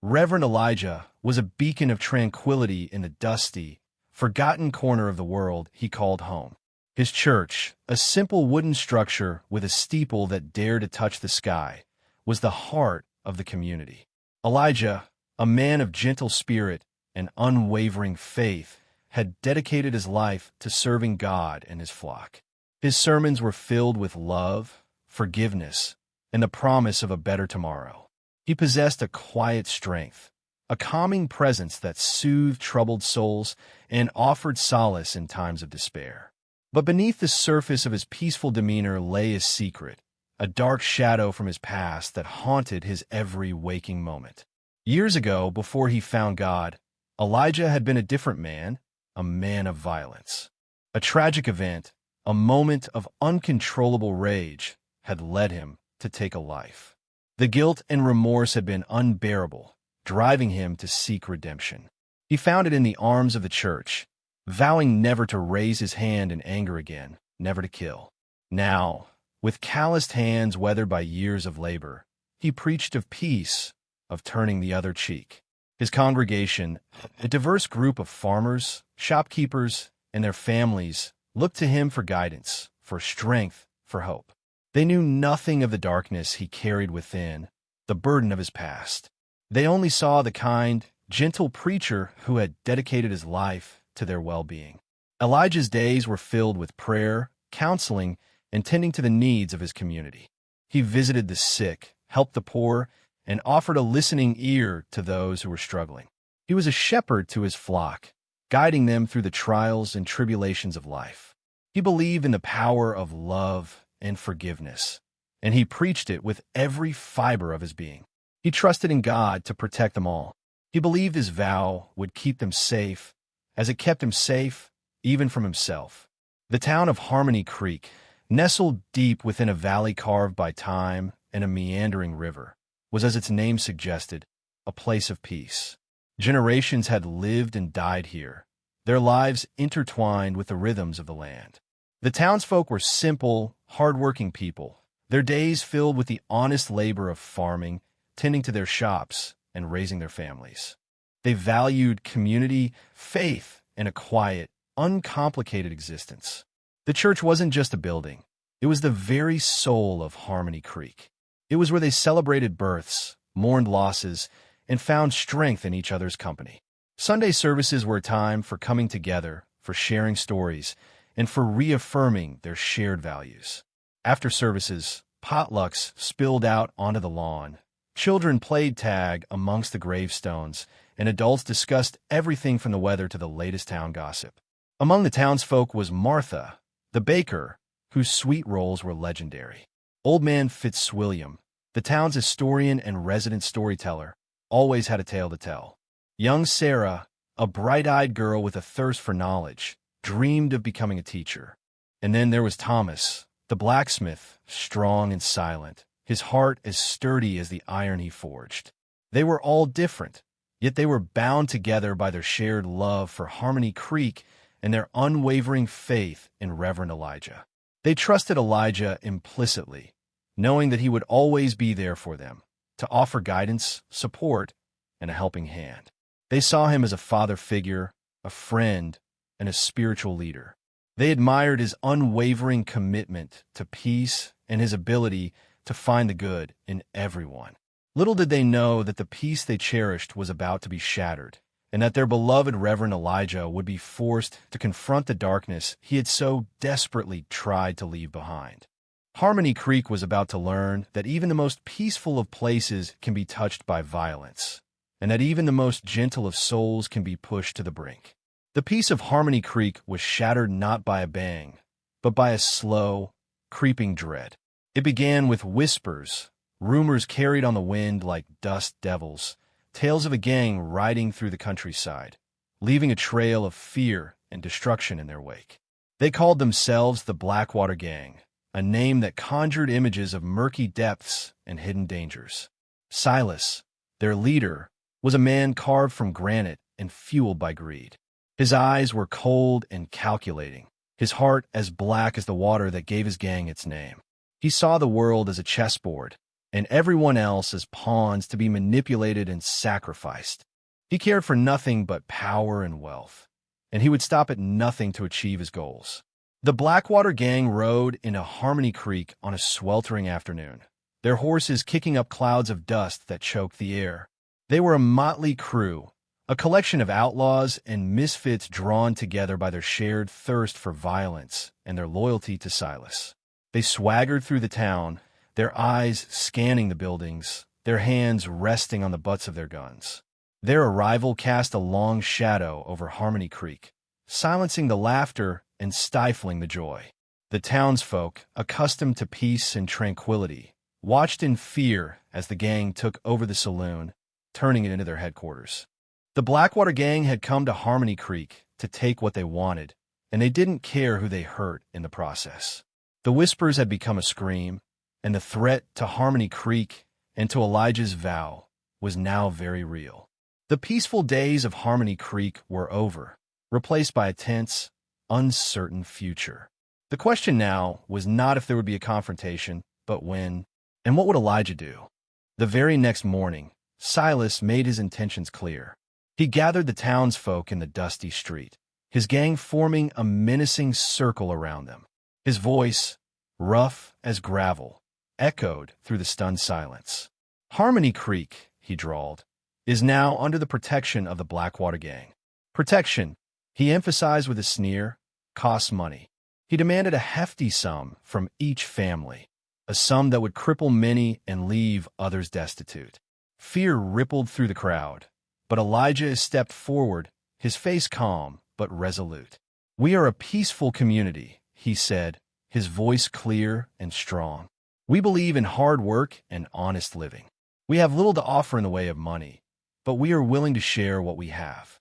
Reverend Elijah was a beacon of tranquility in the dusty, forgotten corner of the world he called home. His church, a simple wooden structure with a steeple that dared to touch the sky, was the heart of the community. Elijah, a man of gentle spirit and unwavering faith, had dedicated his life to serving God and his flock. His sermons were filled with love, forgiveness, and the promise of a better tomorrow. He possessed a quiet strength, a calming presence that soothed troubled souls and offered solace in times of despair. But beneath the surface of his peaceful demeanor lay a secret, a dark shadow from his past that haunted his every waking moment. Years ago, before he found God, Elijah had been a different man, a man of violence. A tragic event, a moment of uncontrollable rage, had led him to take a life. The guilt and remorse had been unbearable, driving him to seek redemption. He found it in the arms of the church, vowing never to raise his hand in anger again, never to kill. Now, with calloused hands weathered by years of labor, he preached of peace, of turning the other cheek. His congregation, a diverse group of farmers, shopkeepers, and their families, looked to him for guidance, for strength, for hope. They knew nothing of the darkness he carried within, the burden of his past. They only saw the kind, gentle preacher who had dedicated his life to their well-being. Elijah's days were filled with prayer, counseling, and tending to the needs of his community. He visited the sick, helped the poor, and offered a listening ear to those who were struggling. He was a shepherd to his flock, guiding them through the trials and tribulations of life. He believed in the power of love and forgiveness, and he preached it with every fiber of his being. He trusted in God to protect them all. He believed his vow would keep them safe, as it kept him safe even from himself. The town of Harmony Creek, nestled deep within a valley carved by time and a meandering river, was, as its name suggested, a place of peace. Generations had lived and died here, their lives intertwined with the rhythms of the land. The townsfolk were simple, hard-working people, their days filled with the honest labor of farming, tending to their shops, and raising their families. They valued community, faith, and a quiet, uncomplicated existence. The church wasn't just a building. It was the very soul of Harmony Creek. It was where they celebrated births, mourned losses, and found strength in each other's company. Sunday services were a time for coming together, for sharing stories, and for reaffirming their shared values. After services, potlucks spilled out onto the lawn. Children played tag amongst the gravestones, and adults discussed everything from the weather to the latest town gossip. Among the townsfolk was Martha, the baker, whose sweet rolls were legendary. Old Man Fitzwilliam, the town's historian and resident storyteller, always had a tale to tell. Young Sarah, a bright-eyed girl with a thirst for knowledge, dreamed of becoming a teacher. And then there was Thomas, the blacksmith, strong and silent, his heart as sturdy as the iron he forged. They were all different, yet they were bound together by their shared love for Harmony Creek and their unwavering faith in Reverend Elijah. They trusted Elijah implicitly, knowing that he would always be there for them, to offer guidance, support, and a helping hand. They saw him as a father figure, a friend, and a spiritual leader. They admired his unwavering commitment to peace and his ability to find the good in everyone. Little did they know that the peace they cherished was about to be shattered, and that their beloved Reverend Elijah would be forced to confront the darkness he had so desperately tried to leave behind. Harmony Creek was about to learn that even the most peaceful of places can be touched by violence, and that even the most gentle of souls can be pushed to the brink. The peace of Harmony Creek was shattered not by a bang, but by a slow, creeping dread. It began with whispers, rumors carried on the wind like dust devils, tales of a gang riding through the countryside, leaving a trail of fear and destruction in their wake. They called themselves the Blackwater Gang, a name that conjured images of murky depths and hidden dangers. Silas, their leader, was a man carved from granite and fueled by greed. His eyes were cold and calculating, his heart as black as the water that gave his gang its name. He saw the world as a chessboard, and everyone else as pawns to be manipulated and sacrificed. He cared for nothing but power and wealth, and he would stop at nothing to achieve his goals. The Blackwater gang rode into Harmony Creek on a sweltering afternoon, their horses kicking up clouds of dust that choked the air. They were a motley crew, a collection of outlaws and misfits drawn together by their shared thirst for violence and their loyalty to Silas. They swaggered through the town, their eyes scanning the buildings, their hands resting on the butts of their guns. Their arrival cast a long shadow over Harmony Creek, silencing the laughter and stifling the joy. The townsfolk, accustomed to peace and tranquility, watched in fear as the gang took over the saloon, turning it into their headquarters. The Blackwater gang had come to Harmony Creek to take what they wanted, and they didn't care who they hurt in the process. The whispers had become a scream, and the threat to Harmony Creek and to Elijah's vow was now very real. The peaceful days of Harmony Creek were over, replaced by a tense, uncertain future. The question now was not if there would be a confrontation, but when, and what would Elijah do? The very next morning, Silas made his intentions clear. He gathered the townsfolk in the dusty street, his gang forming a menacing circle around them. His voice, rough as gravel, echoed through the stunned silence. Harmony Creek, he drawled, is now under the protection of the Blackwater gang. Protection, he emphasized with a sneer, costs money. He demanded a hefty sum from each family, a sum that would cripple many and leave others destitute. Fear rippled through the crowd, but Elijah stepped forward, his face calm but resolute. "We are a peaceful community," he said, his voice clear and strong. "We believe in hard work and honest living. We have little to offer in the way of money, but we are willing to share what we have."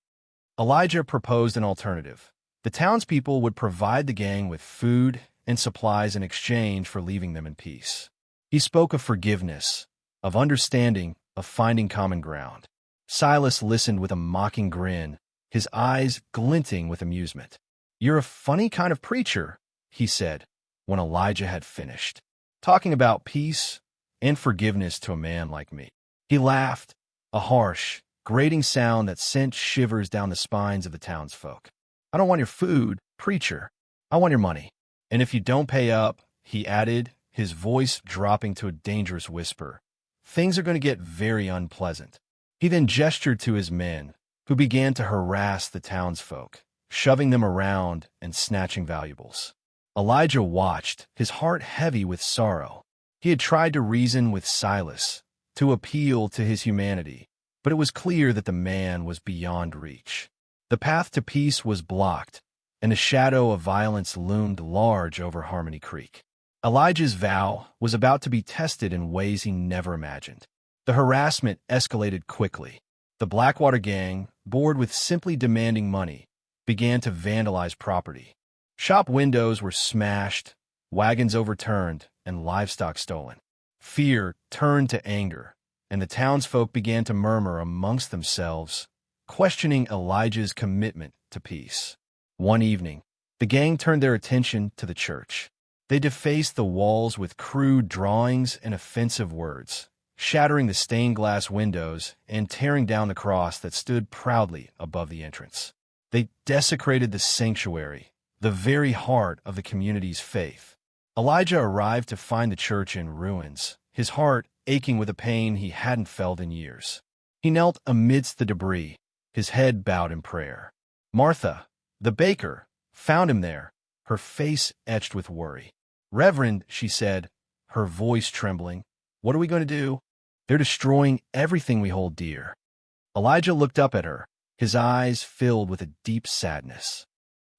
Elijah proposed an alternative. The townspeople would provide the gang with food and supplies in exchange for leaving them in peace. He spoke of forgiveness, of understanding, of finding common ground. Silas listened with a mocking grin, his eyes glinting with amusement. "You're a funny kind of preacher," he said, when Elijah had finished, "talking about peace and forgiveness to a man like me." He laughed, a harsh, grating sound that sent shivers down the spines of the townsfolk. "I don't want your food, preacher. I want your money. And if you don't pay up," he added, his voice dropping to a dangerous whisper, "things are going to get very unpleasant." He then gestured to his men, who began to harass the townsfolk, shoving them around and snatching valuables. Elijah watched, his heart heavy with sorrow. He had tried to reason with Silas, to appeal to his humanity, but it was clear that the man was beyond reach. The path to peace was blocked, and the shadow of violence loomed large over Harmony Creek. Elijah's vow was about to be tested in ways he never imagined. The harassment escalated quickly. The Blackwater gang, bored with simply demanding money, began to vandalize property. Shop windows were smashed, wagons overturned, and livestock stolen. Fear turned to anger, and the townsfolk began to murmur amongst themselves, questioning Elijah's commitment to peace. One evening, the gang turned their attention to the church. They defaced the walls with crude drawings and offensive words, shattering the stained glass windows and tearing down the cross that stood proudly above the entrance. They desecrated the sanctuary, the very heart of the community's faith. Elijah arrived to find the church in ruins, his heart aching with a pain he hadn't felt in years. He knelt amidst the debris, his head bowed in prayer. Martha, the baker, found him there, her face etched with worry. "Reverend," she said, her voice trembling, "what are we going to do? They're destroying everything we hold dear." Elijah looked up at her, his eyes filled with a deep sadness.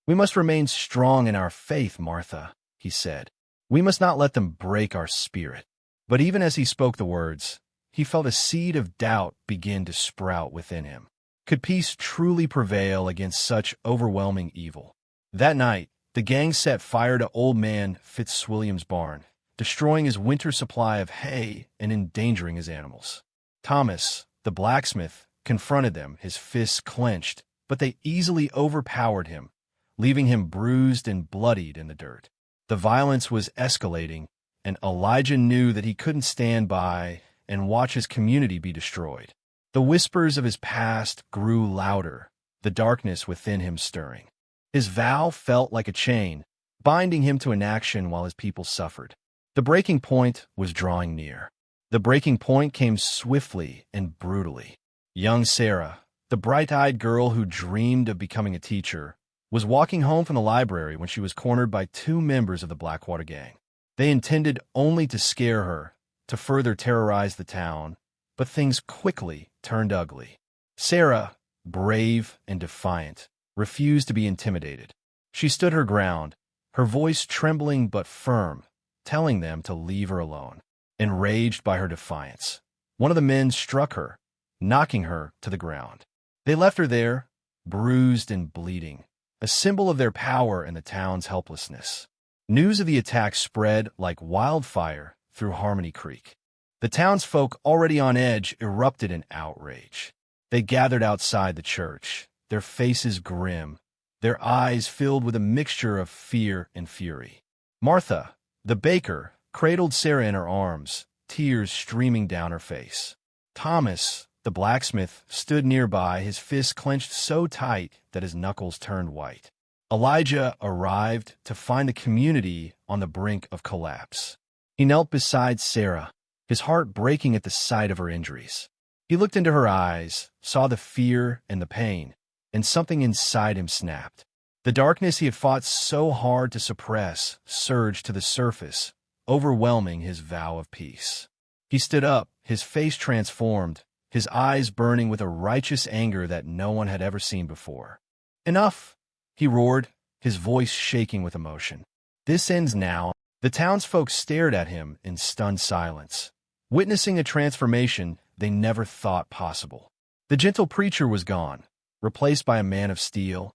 "We must remain strong in our faith, Martha," he said. "We must not let them break our spirit." But even as he spoke the words, he felt a seed of doubt begin to sprout within him. Could peace truly prevail against such overwhelming evil? That night, the gang set fire to Old Man Fitzwilliam's barn, destroying his winter supply of hay and endangering his animals. Thomas, the blacksmith, confronted them, his fists clenched, but they easily overpowered him, leaving him bruised and bloodied in the dirt. The violence was escalating, and Elijah knew that he couldn't stand by and watch his community be destroyed. The whispers of his past grew louder, the darkness within him stirring. His vow felt like a chain, binding him to inaction while his people suffered. The breaking point was drawing near. The breaking point came swiftly and brutally. Young Sarah, the bright-eyed girl who dreamed of becoming a teacher, was walking home from the library when she was cornered by two members of the Blackwater gang. They intended only to scare her, to further terrorize the town, but things quickly turned ugly. Sarah, brave and defiant, refused to be intimidated. She stood her ground, her voice trembling but firm, telling them to leave her alone. Enraged by her defiance, one of the men struck her, knocking her to the ground. They left her there, bruised and bleeding, a symbol of their power and the town's helplessness. News of the attack spread like wildfire through Harmony Creek. The townsfolk, already on edge, erupted in outrage. They gathered outside the church, their faces grim, their eyes filled with a mixture of fear and fury. Martha, the baker, cradled Sarah in her arms, tears streaming down her face. Thomas, the blacksmith, stood nearby, his fists clenched so tight that his knuckles turned white. Elijah arrived to find the community on the brink of collapse. He knelt beside Sarah, his heart breaking at the sight of her injuries. He looked into her eyes, saw the fear and the pain, and something inside him snapped. The darkness he had fought so hard to suppress surged to the surface, overwhelming his vow of peace. He stood up, his face transformed, his eyes burning with a righteous anger that no one had ever seen before. "Enough!" he roared, his voice shaking with emotion. "This ends now." The townsfolk stared at him in stunned silence, witnessing a transformation they never thought possible. The gentle preacher was gone, replaced by a man of steel,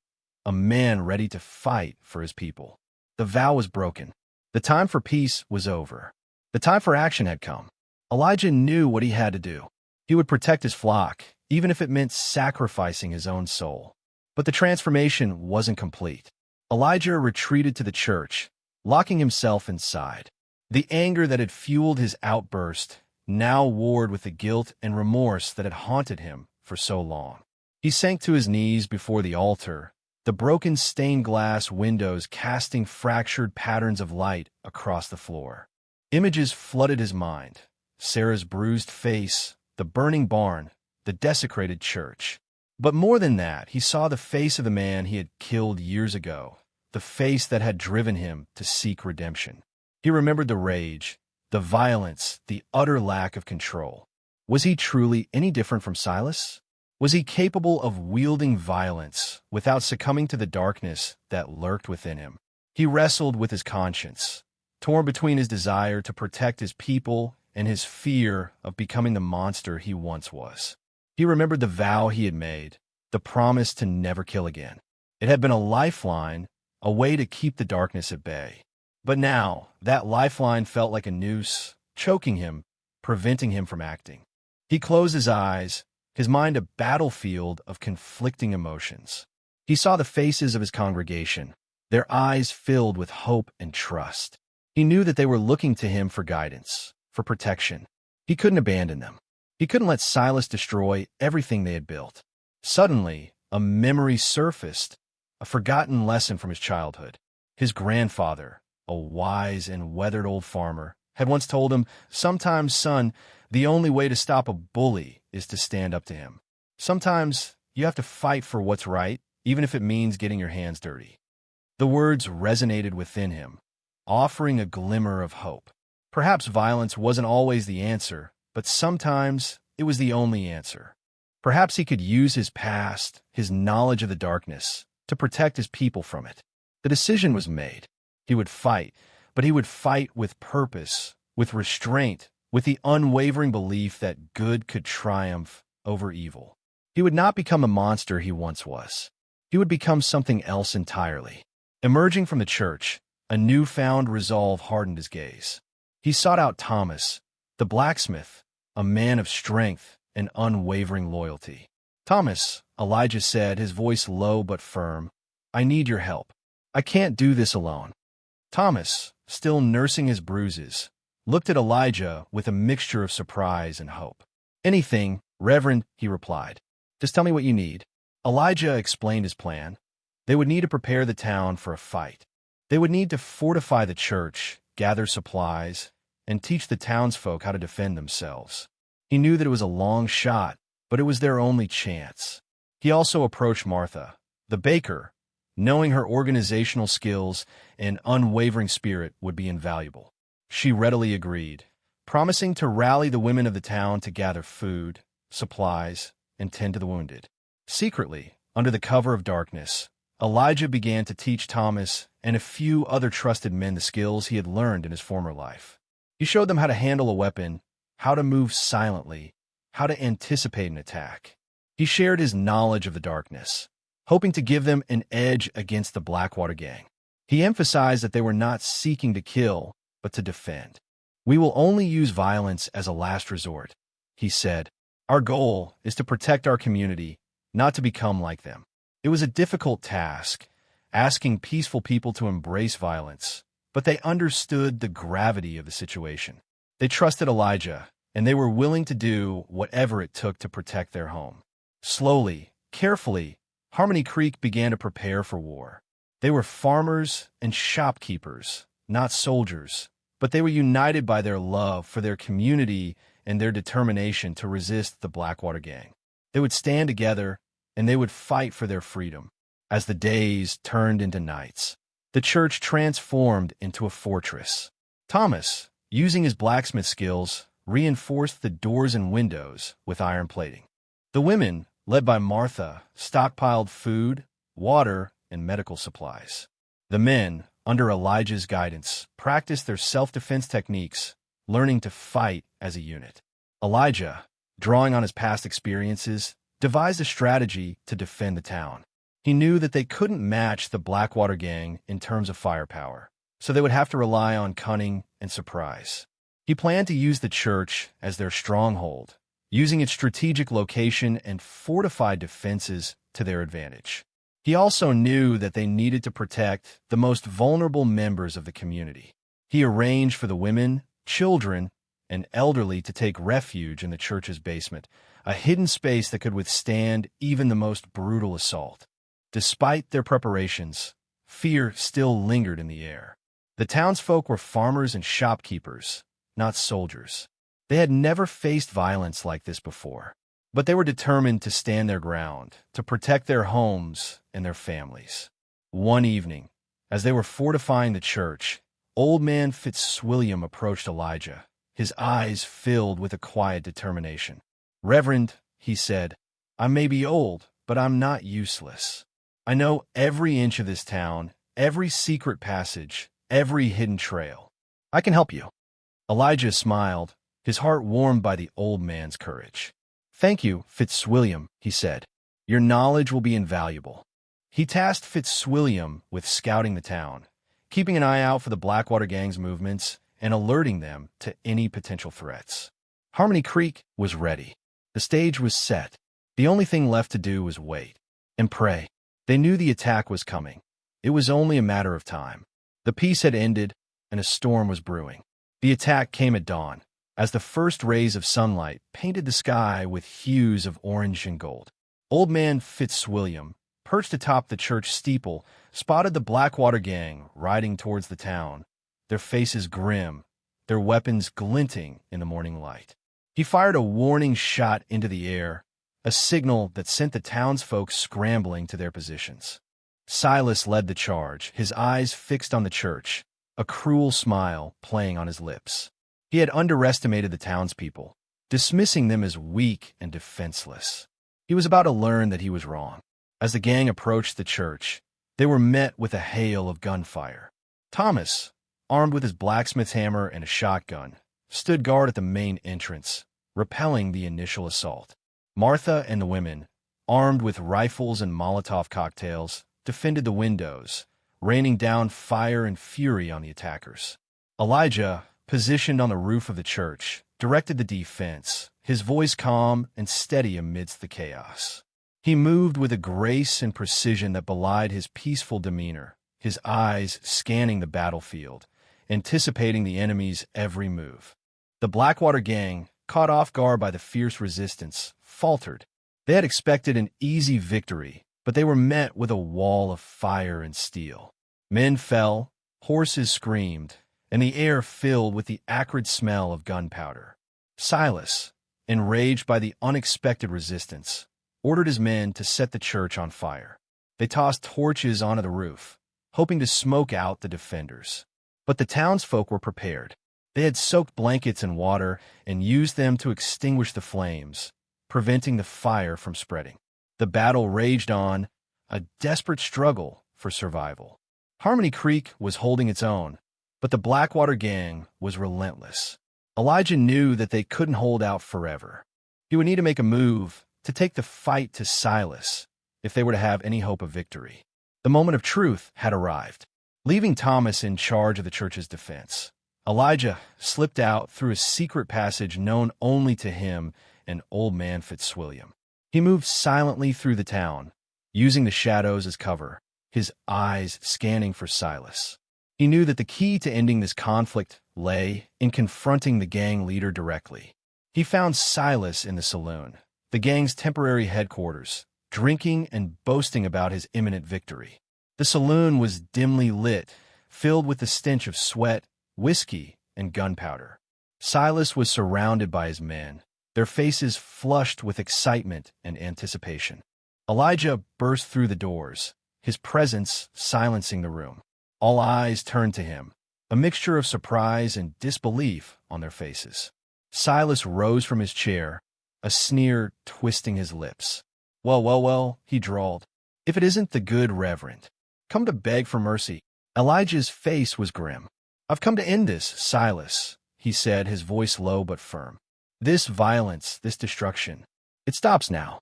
a man ready to fight for his people. The vow was broken. The time for peace was over. The time for action had come. Elijah knew what he had to do. He would protect his flock, even if it meant sacrificing his own soul. But the transformation wasn't complete. Elijah retreated to the church, locking himself inside. The anger that had fueled his outburst now warred with the guilt and remorse that had haunted him for so long. He sank to his knees before the altar, the broken stained glass windows casting fractured patterns of light across the floor. Images flooded his mind: Sarah's bruised face, the burning barn, the desecrated church. But more than that, he saw the face of the man he had killed years ago, the face that had driven him to seek redemption. He remembered the rage, the violence, the utter lack of control. Was he truly any different from Silas? Was he capable of wielding violence without succumbing to the darkness that lurked within him? He wrestled with his conscience, torn between his desire to protect his people and his fear of becoming the monster he once was. He remembered the vow he had made, the promise to never kill again. It had been a lifeline, a way to keep the darkness at bay. But now, that lifeline felt like a noose, choking him, preventing him from acting. He closed his eyes, his mind a battlefield of conflicting emotions. He saw the faces of his congregation, their eyes filled with hope and trust. He knew that they were looking to him for guidance, for protection. He couldn't abandon them. He couldn't let Silas destroy everything they had built. Suddenly, a memory surfaced, a forgotten lesson from his childhood. His grandfather, a wise and weathered old farmer, had once told him, "Sometimes, son, the only way to stop a bully is to stand up to him. Sometimes you have to fight for what's right, even if it means getting your hands dirty." The words resonated within him, offering a glimmer of hope. Perhaps violence wasn't always the answer, but sometimes it was the only answer. Perhaps he could use his past, his knowledge of the darkness, to protect his people from it. The decision was made. He would fight, but he would fight with purpose, with restraint, with the unwavering belief that good could triumph over evil. He would not become the monster he once was. He would become something else entirely. Emerging from the church, a newfound resolve hardened his gaze. He sought out Thomas, the blacksmith, a man of strength and unwavering loyalty. "Thomas," Elijah said, his voice low but firm, "I need your help. I can't do this alone." Thomas, still nursing his bruises, looked at Elijah with a mixture of surprise and hope. "Anything, Reverend," he replied. "Just tell me what you need." Elijah explained his plan. They would need to prepare the town for a fight. They would need to fortify the church, gather supplies, and teach the townsfolk how to defend themselves. He knew that it was a long shot, but it was their only chance. He also approached Martha, the baker, knowing her organizational skills and unwavering spirit would be invaluable. She readily agreed, promising to rally the women of the town to gather food, supplies, and tend to the wounded. Secretly, under the cover of darkness, Elijah began to teach Thomas and a few other trusted men the skills he had learned in his former life. He showed them how to handle a weapon, how to move silently, how to anticipate an attack. He shared his knowledge of the darkness, hoping to give them an edge against the Blackwater gang. He emphasized that they were not seeking to kill, but to defend. "We will only use violence as a last resort," he said. "Our goal is to protect our community, not to become like them." It was a difficult task, asking peaceful people to embrace violence, but they understood the gravity of the situation. They trusted Elijah, and they were willing to do whatever it took to protect their home. Slowly, carefully, Harmony Creek began to prepare for war. They were farmers and shopkeepers, not soldiers, but they were united by their love for their community and their determination to resist the Blackwater gang. They would stand together, and they would fight for their freedom. As the days turned into nights, the church transformed into a fortress. Thomas, using his blacksmith skills, reinforced the doors and windows with iron plating. The women, led by Martha, stockpiled food, water, and medical supplies. The men, under Elijah's guidance, practiced their self-defense techniques, learning to fight as a unit. Elijah, drawing on his past experiences, devised a strategy to defend the town. He knew that they couldn't match the Blackwater gang in terms of firepower, so they would have to rely on cunning and surprise. He planned to use the church as their stronghold, using its strategic location and fortified defenses to their advantage. He also knew that they needed to protect the most vulnerable members of the community. He arranged for the women, children, and elderly to take refuge in the church's basement, a hidden space that could withstand even the most brutal assault. Despite their preparations, fear still lingered in the air. The townsfolk were farmers and shopkeepers, not soldiers. They had never faced violence like this before, but they were determined to stand their ground, to protect their homes and their families. One evening, as they were fortifying the church, Old Man Fitzwilliam approached Elijah, his eyes filled with a quiet determination. "Reverend," he said, "I may be old, but I'm not useless. I know every inch of this town, every secret passage, every hidden trail. I can help you." Elijah smiled, his heart warmed by the old man's courage. "Thank you, Fitzwilliam," he said. "Your knowledge will be invaluable." He tasked Fitzwilliam with scouting the town, keeping an eye out for the Blackwater gang's movements and alerting them to any potential threats. Harmony Creek was ready. The stage was set. The only thing left to do was wait and pray. They knew the attack was coming. It was only a matter of time. The peace had ended, and a storm was brewing. The attack came at dawn, as the first rays of sunlight painted the sky with hues of orange and gold. Old Man Fitzwilliam, perched atop the church steeple, spotted the Blackwater gang riding towards the town, their faces grim, their weapons glinting in the morning light. He fired a warning shot into the air, a signal that sent the townsfolk scrambling to their positions. Silas led the charge, his eyes fixed on the church, a cruel smile playing on his lips. He had underestimated the townspeople, dismissing them as weak and defenseless. He was about to learn that he was wrong. As the gang approached the church, they were met with a hail of gunfire. Thomas, armed with his blacksmith's hammer and a shotgun, stood guard at the main entrance, repelling the initial assault. Martha and the women, armed with rifles and Molotov cocktails, defended the windows, raining down fire and fury on the attackers. Elijah, positioned on the roof of the church, directed the defense, his voice calm and steady amidst the chaos. He moved with a grace and precision that belied his peaceful demeanor, his eyes scanning the battlefield, anticipating the enemy's every move. The Blackwater gang, caught off guard by the fierce resistance, faltered. They had expected an easy victory, but they were met with a wall of fire and steel. Men fell, horses screamed, and the air filled with the acrid smell of gunpowder. Silas, enraged by the unexpected resistance, ordered his men to set the church on fire. They tossed torches onto the roof, hoping to smoke out the defenders. But the townsfolk were prepared. They had soaked blankets in water and used them to extinguish the flames, preventing the fire from spreading. The battle raged on, a desperate struggle for survival. Harmony Creek was holding its own, but the Blackwater gang was relentless. Elijah knew that they couldn't hold out forever. He would need to make a move to take the fight to Silas if they were to have any hope of victory. The moment of truth had arrived. Leaving Thomas in charge of the church's defense, Elijah slipped out through a secret passage known only to him and old man Fitzwilliam. He moved silently through the town, using the shadows as cover, his eyes scanning for Silas. He knew that the key to ending this conflict lay in confronting the gang leader directly. He found Silas in the saloon, the gang's temporary headquarters, drinking and boasting about his imminent victory. The saloon was dimly lit, filled with the stench of sweat, whiskey, and gunpowder. Silas was surrounded by his men, their faces flushed with excitement and anticipation. Elijah burst through the doors, his presence silencing the room. All eyes turned to him, a mixture of surprise and disbelief on their faces. Silas rose from his chair, a sneer twisting his lips. Well, he drawled. If it isn't the good Reverend. Come to beg for mercy. Elijah's face was grim. I've come to end this, Silas, he said, his voice low but firm. This violence, this destruction, it stops now.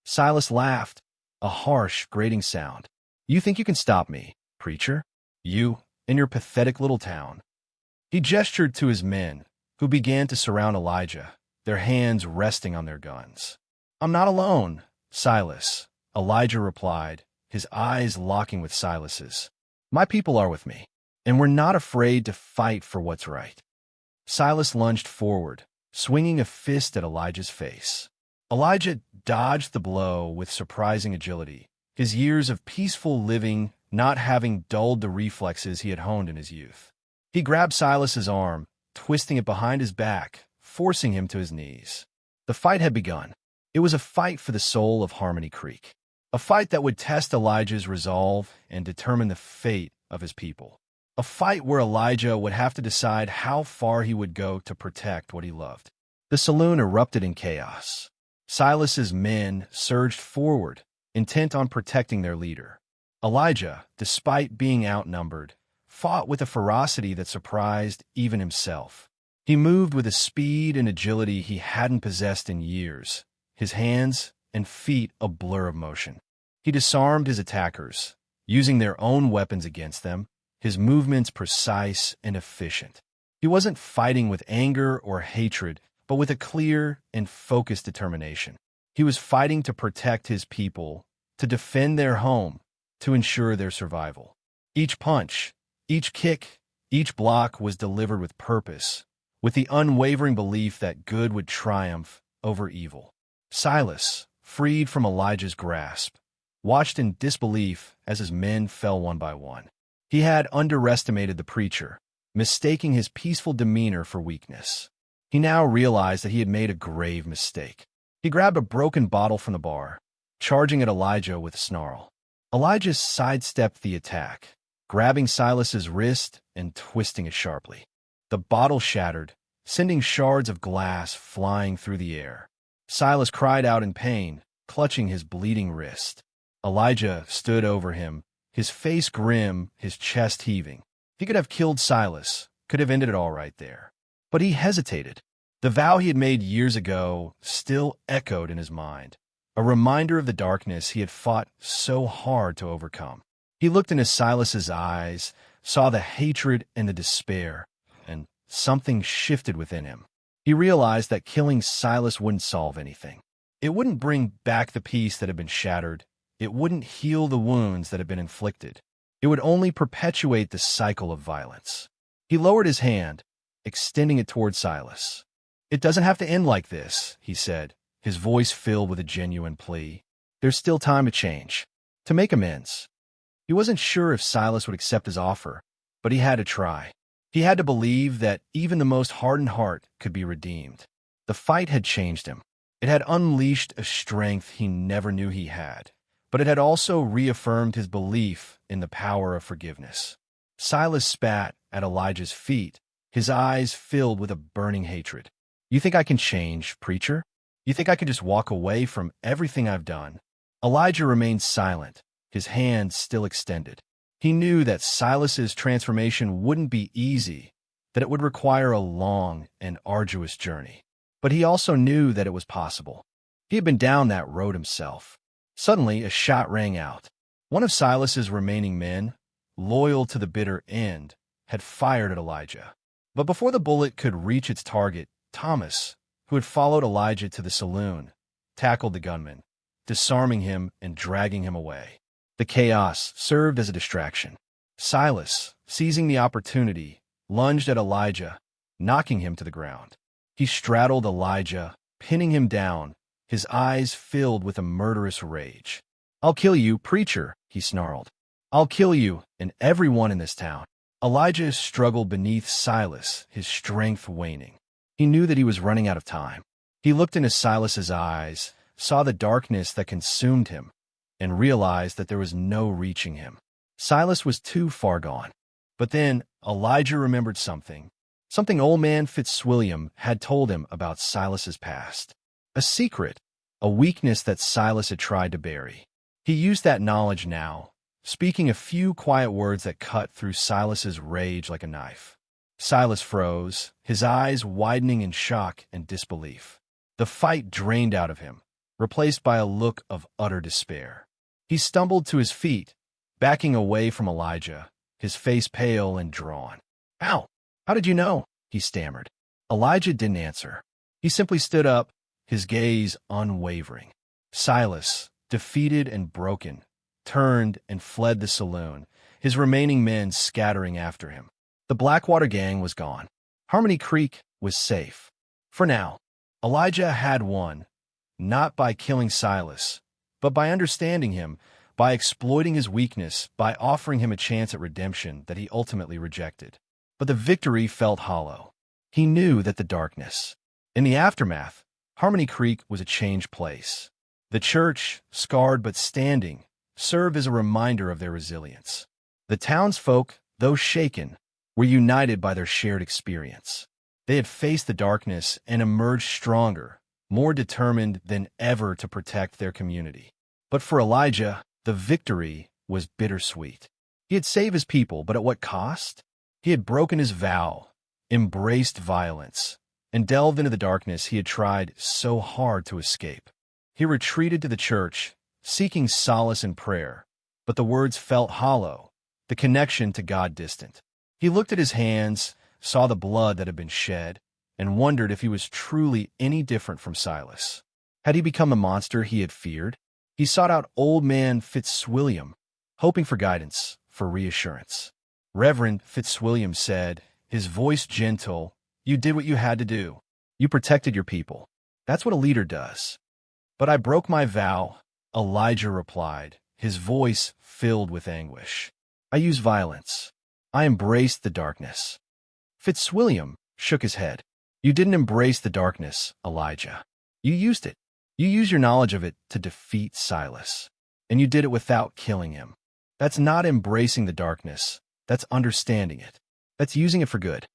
Silas laughed, a harsh, grating sound. You think you can stop me, preacher? You, in your pathetic little town. He gestured to his men, who began to surround Elijah, their hands resting on their guns. I'm not alone, Silas, Elijah replied, his eyes locking with Silas's. My people are with me, and we're not afraid to fight for what's right. Silas lunged forward, swinging a fist at Elijah's face. Elijah dodged the blow with surprising agility, his years of peaceful living not having dulled the reflexes he had honed in his youth. He grabbed Silas's arm, twisting it behind his back, forcing him to his knees. The fight had begun. It was a fight for the soul of Harmony Creek, a fight that would test Elijah's resolve and determine the fate of his people. A fight where Elijah would have to decide how far he would go to protect what he loved. The saloon erupted in chaos. Silas's men surged forward, intent on protecting their leader. Elijah, despite being outnumbered, fought with a ferocity that surprised even himself. He moved with a speed and agility he hadn't possessed in years, his hands and feet a blur of motion. He disarmed his attackers, using their own weapons against them, his movements precise and efficient. He wasn't fighting with anger or hatred, but with a clear and focused determination. He was fighting to protect his people, to defend their home, to ensure their survival. Each punch, each kick, each block was delivered with purpose, with the unwavering belief that good would triumph over evil. Silas, freed from Elijah's grasp, watched in disbelief as his men fell one by one. He had underestimated the preacher, mistaking his peaceful demeanor for weakness. He now realized that he had made a grave mistake. He grabbed a broken bottle from the bar, charging at Elijah with a snarl. Elijah sidestepped the attack, grabbing Silas's wrist and twisting it sharply. The bottle shattered, sending shards of glass flying through the air. Silas cried out in pain, clutching his bleeding wrist. Elijah stood over him, his face grim, his chest heaving. He could have killed Silas, could have ended it all right there. But he hesitated. The vow he had made years ago still echoed in his mind, a reminder of the darkness he had fought so hard to overcome. He looked into Silas's eyes, saw the hatred and the despair, and something shifted within him. He realized that killing Silas wouldn't solve anything. It wouldn't bring back the peace that had been shattered. It wouldn't heal the wounds that had been inflicted. It would only perpetuate the cycle of violence. He lowered his hand, extending it toward Silas. "It doesn't have to end like this," he said, his voice filled with a genuine plea. "There's still time to change, to make amends." He wasn't sure if Silas would accept his offer, but he had to try. He had to believe that even the most hardened heart could be redeemed. The fight had changed him. It had unleashed a strength he never knew he had, but it had also reaffirmed his belief in the power of forgiveness. Silas spat at Elijah's feet, his eyes filled with a burning hatred. "You think I can change, preacher? You think I can just walk away from everything I've done?" Elijah remained silent, his hands still extended. He knew that Silas's transformation wouldn't be easy, that it would require a long and arduous journey. But he also knew that it was possible. He had been down that road himself. Suddenly, a shot rang out. One of Silas's remaining men, loyal to the bitter end, had fired at Elijah. But before the bullet could reach its target, Thomas, who had followed Elijah to the saloon, tackled the gunman, disarming him and dragging him away. The chaos served as a distraction. Silas, seizing the opportunity, lunged at Elijah, knocking him to the ground. He straddled Elijah, pinning him down, his eyes filled with a murderous rage. "I'll kill you, preacher," he snarled. "I'll kill you and everyone in this town." Elijah struggled beneath Silas, his strength waning. He knew that he was running out of time. He looked into Silas's eyes, saw the darkness that consumed him, and realized that there was no reaching him. Silas was too far gone. But then Elijah remembered something old man Fitzwilliam had told him about Silas's past. A secret, a weakness that Silas had tried to bury. He used that knowledge now, speaking a few quiet words that cut through Silas's rage like a knife. Silas froze, his eyes widening in shock and disbelief. The fight drained out of him, replaced by a look of utter despair. He stumbled to his feet, backing away from Elijah, his face pale and drawn. "How? How did you know?" he stammered. Elijah didn't answer. He simply stood up, his gaze unwavering. Silas, defeated and broken, turned and fled the saloon, his remaining men scattering after him. The Blackwater gang was gone. Harmony Creek was safe. For now, Elijah had won, not by killing Silas, but by understanding him, by exploiting his weakness, by offering him a chance at redemption that he ultimately rejected. But the victory felt hollow. He knew that the darkness, in the aftermath, Harmony Creek was a changed place. The church, scarred but standing, served as a reminder of their resilience. The townsfolk, though shaken, were united by their shared experience. They had faced the darkness and emerged stronger, more determined than ever to protect their community. But for Elijah, the victory was bittersweet. He had saved his people, but at what cost? He had broken his vow, embraced violence, and delved into the darkness he had tried so hard to escape. He retreated to the church, seeking solace in prayer, but the words felt hollow, the connection to God distant. He looked at his hands, saw the blood that had been shed, and wondered if he was truly any different from Silas. Had he become the monster he had feared? He sought out old man Fitzwilliam, hoping for guidance, for reassurance. Reverend Fitzwilliam said, his voice gentle, "You did what you had to do. You protected your people. That's what a leader does." "But I broke my vow," Elijah replied, his voice filled with anguish. "I used violence. I embraced the darkness." Fitzwilliam shook his head. "You didn't embrace the darkness, Elijah. You used it. You used your knowledge of it to defeat Silas. And you did it without killing him. That's not embracing the darkness. That's understanding it. That's using it for good."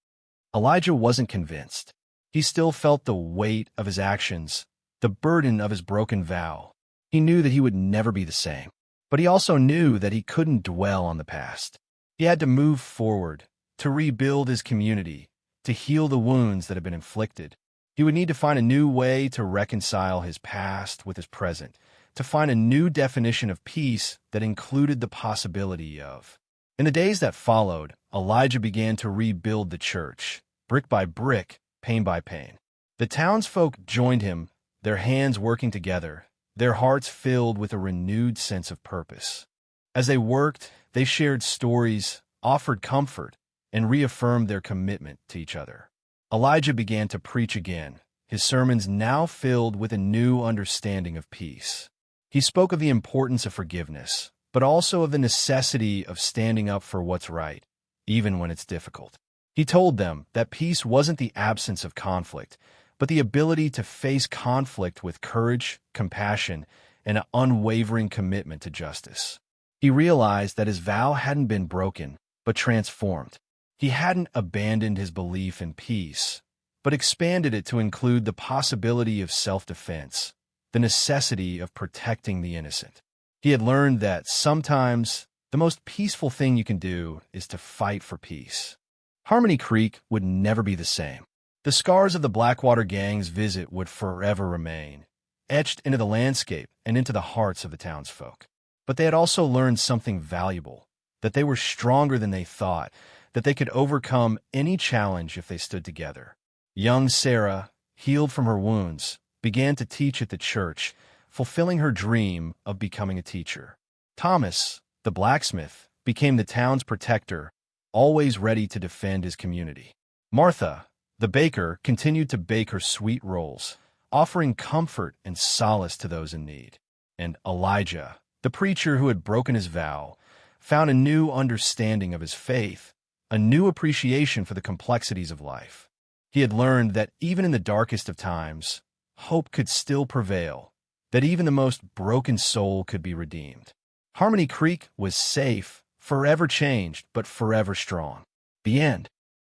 Elijah wasn't convinced. He still felt the weight of his actions, the burden of his broken vow. He knew that he would never be the same. But he also knew that he couldn't dwell on the past. He had to move forward, to rebuild his community, to heal the wounds that had been inflicted. He would need to find a new way to reconcile his past with his present, to find a new definition of peace that included the possibility of. In the days that followed, Elijah began to rebuild the church, brick by brick, pane by pane. The townsfolk joined him, their hands working together, their hearts filled with a renewed sense of purpose. As they worked, they shared stories, offered comfort, and reaffirmed their commitment to each other. Elijah began to preach again, his sermons now filled with a new understanding of peace. He spoke of the importance of forgiveness, but also of the necessity of standing up for what's right, even when it's difficult. He told them that peace wasn't the absence of conflict, but the ability to face conflict with courage, compassion, and an unwavering commitment to justice. He realized that his vow hadn't been broken, but transformed. He hadn't abandoned his belief in peace, but expanded it to include the possibility of self-defense, the necessity of protecting the innocent. He had learned that sometimes the most peaceful thing you can do is to fight for peace. Harmony Creek would never be the same. The scars of the Blackwater Gang's visit would forever remain, etched into the landscape and into the hearts of the townsfolk. But they had also learned something valuable, that they were stronger than they thought, that they could overcome any challenge if they stood together. Young Sarah, healed from her wounds, began to teach at the church, fulfilling her dream of becoming a teacher. Thomas, the blacksmith, became the town's protector, always ready to defend his community. Martha, the baker, continued to bake her sweet rolls, offering comfort and solace to those in need. And Elijah, the preacher who had broken his vow, found a new understanding of his faith, a new appreciation for the complexities of life. He had learned that even in the darkest of times, hope could still prevail, that even the most broken soul could be redeemed. Harmony Creek was safe, forever changed, but forever strong. The end.